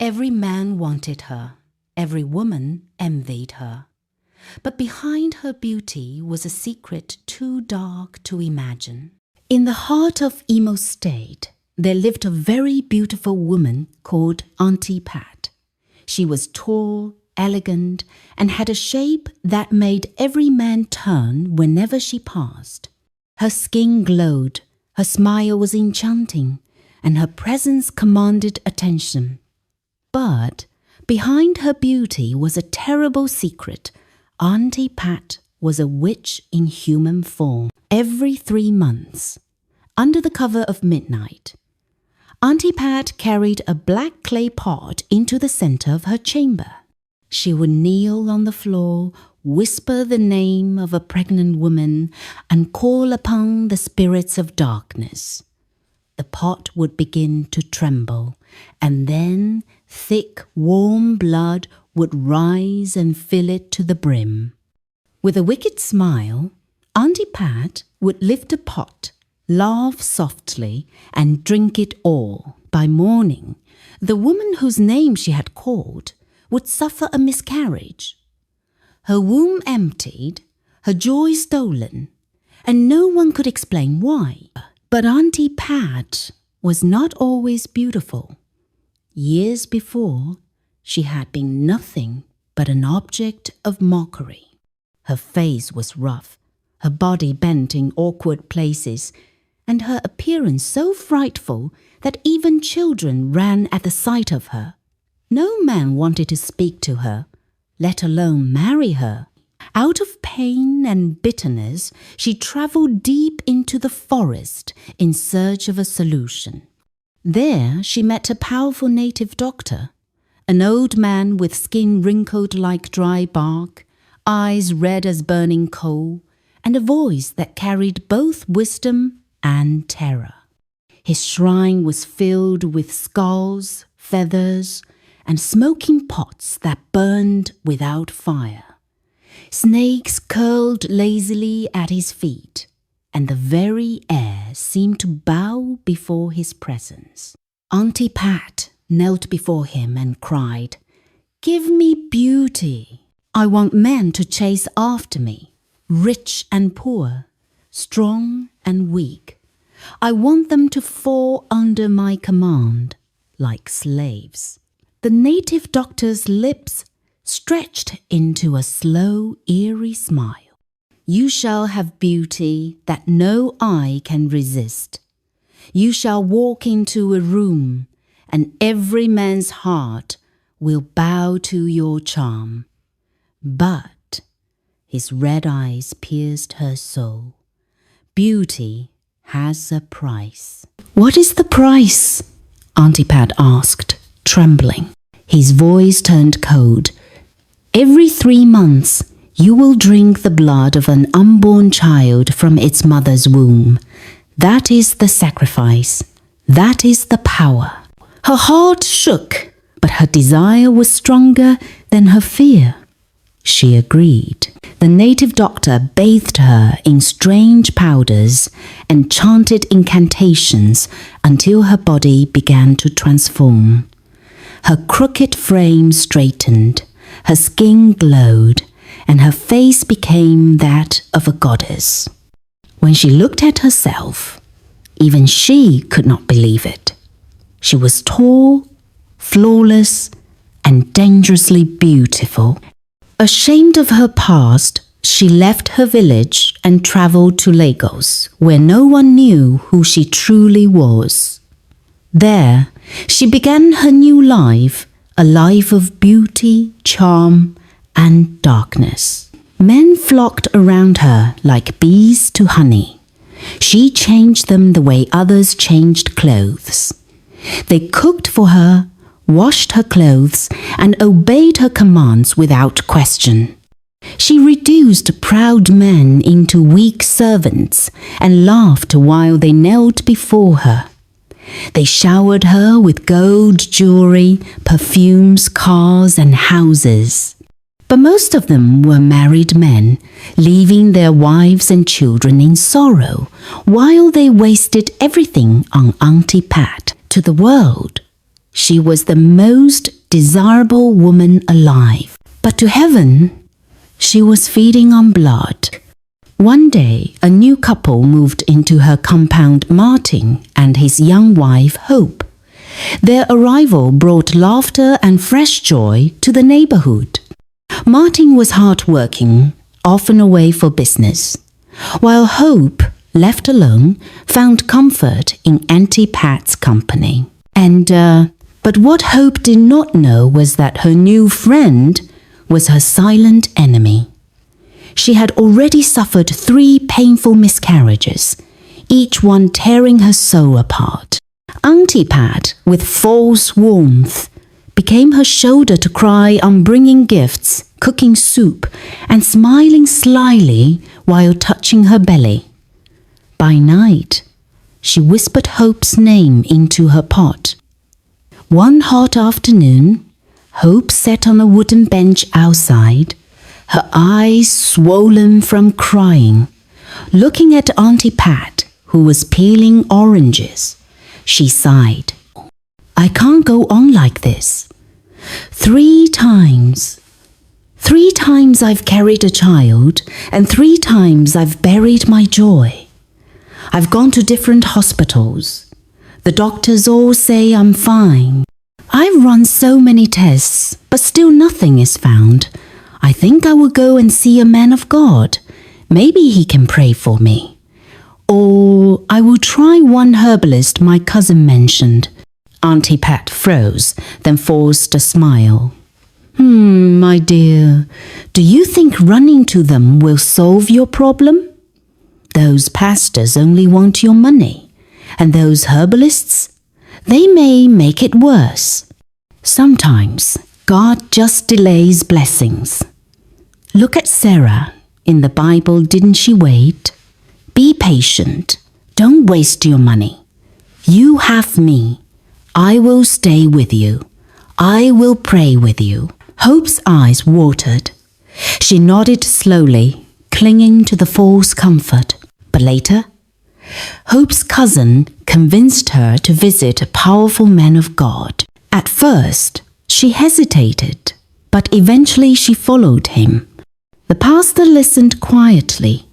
Every man wanted her, every woman envied her. But behind her beauty was a secret too dark to imagine. In the heart of Imo State, there lived a very beautiful woman called Aunty Pat. She was tall, elegant, and had a shape that made every man turn whenever she passed. Her skin glowed, her smile was enchanting, and her presence commanded attention. But behind her beauty was a terrible secret. Aunty Pat was a witch in human form. Every 3 months, under the cover of midnight, Aunty Pat carried a black clay pot into the center of her chamber. She would kneel on the floor, whisper the name of a pregnant woman, and call upon the spirits of darkness. The pot would begin to tremble, and then thick, warm blood would rise and fill it to the brim. With a wicked smile, Aunty Pat would lift the pot, laugh softly, and drink it all. By morning, the woman whose name she had called would suffer a miscarriage. Her womb emptied, her joy stolen, and no one could explain why. But Aunty Pat was not always beautiful. Years before, she had been nothing but an object of mockery. Her face was rough, her body bent in awkward places, and her appearance so frightful that even children ran at the sight of her. No man wanted to speak to her, let alone marry her. Out of pain and bitterness, she traveled deep into the forest in search of a solution. There she met a powerful native doctor, an old man with skin wrinkled like dry bark, eyes red as burning coal, and a voice that carried both wisdom and terror. His shrine was filled with skulls, feathers, and smoking pots that burned without fire. Snakes curled lazily at his feet, and the very air seemed to bow before his presence. Aunty Pat knelt before him and cried, "Give me beauty. I want men to chase after me, rich and poor, strong and weak. I want them to fall under my command, like slaves." The native doctor's lips stretched into a slow, eerie smile. "You shall have beauty that no eye can resist. You shall walk into a room, and every man's heart will bow to your charm." But his red eyes pierced her soul. Beauty has a price. "What is the price?" Aunty Pat asked, trembling. His voice turned cold. "Every 3 months, you will drink the blood of an unborn child from its mother's womb. That is the sacrifice. That is the power." Her heart shook, but her desire was stronger than her fear. She agreed. The native doctor bathed her in strange powders and chanted incantations until her body began to transform. Her crooked frame straightened, her skin glowed, and her face became that of a goddess. When she looked at herself, even she could not believe it. She was tall, flawless, and dangerously beautiful. Ashamed of her past, she left her village and traveled to Lagos, where no one knew who she truly was. There, she began her new life, a life of beauty, charm, and darkness. Men flocked around her like bees to honey. She changed them the way others changed clothes. They cooked for her, washed her clothes, and obeyed her commands without question. She reduced proud men into weak servants and laughed while they knelt before her. They showered her with gold jewelry, perfumes, cars, and houses. But most of them were married men, leaving their wives and children in sorrow, while they wasted everything on Aunty Pat. To the world, She was the most desirable woman alive. But to heaven, she was feeding on blood. One day, a new couple moved into her compound, Martin and his young wife, Hope. Their arrival brought laughter and fresh joy to the neighborhood. Martin was hard-working, often away for business, while Hope, left alone, found comfort in Aunty Pat's company. But what Hope did not know was that her new friend was her silent enemy. She had already suffered 3 painful miscarriages, each one tearing her soul apart. Aunty Pat, with false warmth, became her shoulder to cry on bringing gifts, cooking soup, and smiling slyly while touching her belly. By night, she whispered Hope's name into her pot. One hot afternoon, Hope sat on a wooden bench outside, her eyes swollen from crying, looking at Aunty Pat, who was peeling oranges. She sighed. "I can't go on like this. 3 times I've carried a child, and 3 times I've buried my joy. I've gone to different hospitals. The doctors all say I'm fine. I've run so many tests, but still nothing is found. I think I will go and see a man of God. Maybe he can pray for me. Or I will try one herbalist my cousin mentioned." Aunty Pat froze, then forced a smile. My dear, do you think running to them will solve your problem? Those pastors only want your money, and those herbalists, they may make it worse. Sometimes God just delays blessings. Look at Sarah. In the Bible, didn't she wait? Be patient. Don't waste your money. You have me. I will stay with you. I will pray with you. Hope's eyes watered. She nodded slowly, clinging to the false comfort. But later, Hope's cousin convinced her to visit a powerful man of God. At first, she hesitated, but eventually she followed him. The pastor listened quietly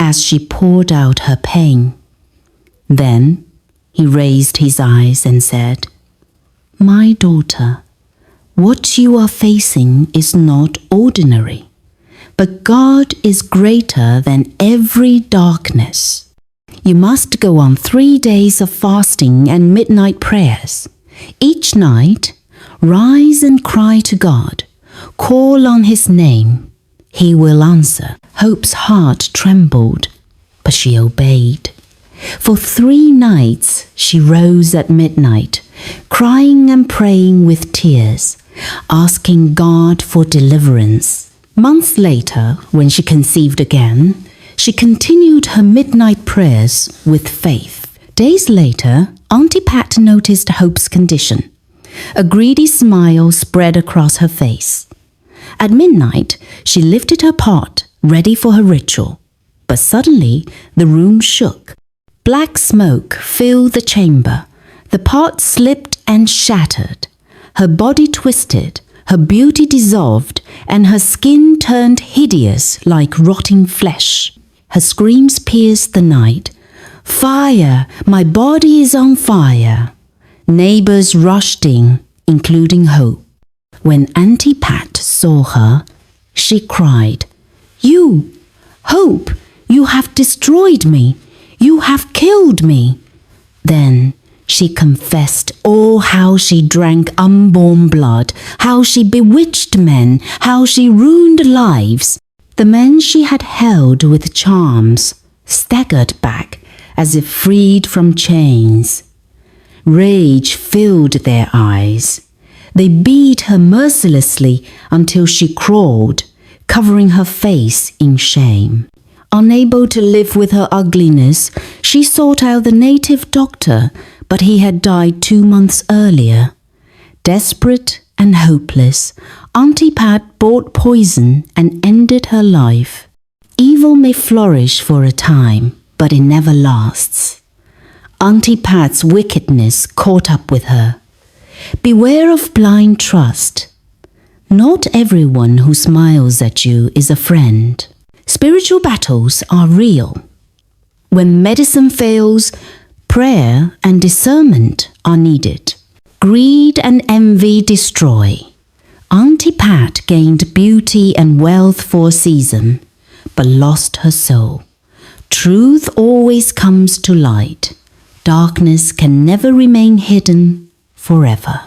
as she poured out her pain. Then he raised his eyes and said, "My daughter, what you are facing is not ordinary, but God is greater than every darkness. You must go on 3 days of fasting and midnight prayers. Each night, rise and cry to God. Call on His name. He will answer." Hope's heart trembled, but she obeyed. For 3 nights she rose at midnight, crying and praying with tears, asking God for deliverance. Months later, when she conceived again, she continued her midnight prayers with faith. Days later, Aunty Pat noticed Hope's condition. A greedy smile spread across her face. At midnight, she lifted her pot, ready for her ritual. But suddenly, the room shook. Black smoke filled the chamber. The pot slipped and shattered. Her body twisted, her beauty dissolved, and her skin turned hideous like rotting flesh. Her screams pierced the night. "Fire! My body is on fire!" Neighbors rushed in, including Hope. When Aunty Pat saw her, she cried, "You, Hope, you have destroyed me. You have killed me." Then she confessed all how she drank unborn blood, how she bewitched men, how she ruined lives. The men she had held with charms staggered back as if freed from chains. Rage filled their eyes. They beat her mercilessly until she crawled, covering her face in shame. Unable to live with her ugliness, she sought out the native doctor, but he had died 2 months earlier. Desperate and hopeless, Aunty Pat bought poison and ended her life. Evil may flourish for a time, but it never lasts. Aunty Pat's wickedness caught up with her. Beware of blind trust. Not everyone who smiles at you is a friend. Spiritual battles are real. When medicine fails, prayer and discernment are needed. Greed and envy destroy. Aunty Pat gained beauty and wealth for a season, but lost her soul. Truth always comes to light. Darkness can never remain hidden forever.